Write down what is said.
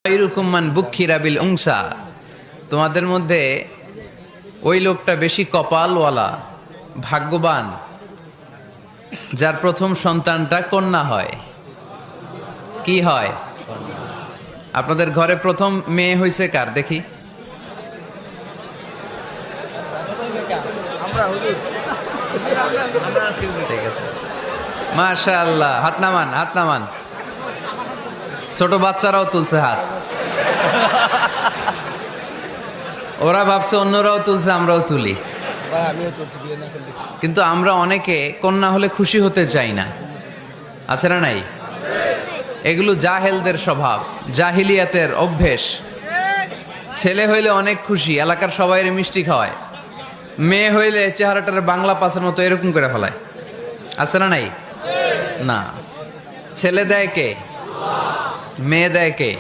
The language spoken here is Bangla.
খায়রুকুম মান বুক্খিরা বিল উনসা, তোমাদের মধ্যে ওই লোকটা বেশি কপালওয়ালা, ভাগ্যবান, যার প্রথম সন্তানটা কন্যা হয়। কি হয়? আপনাদের ঘরে প্রথম মেয়ে হয়েছে কার দেখি? ঠিক আছে, মাশাআল্লাহ। হাত নামান, হাত নামান। ছোট বাচ্চারাও তুলছে হাত। ওরা ভাবছে অন্যরাও তুলছে, আমরাও তুলি। কিন্তু আমরা অনেকে কন্যা হলে খুশি হতে চাই না, আছে না নাই? এগুলো জাহেলদের স্বভাব, জাহিলিয়াতের অভ্যেস। ছেলে হইলে অনেক খুশি, এলাকার সবাই মিষ্টি খাওয়ায়। মেয়ে হইলে চেহারাটার বাংলা পাসের মতো এরকম করে ফেলায়, আছে না নাই? না, ছেলে দেয় কে? মেয়ে দেয় কে?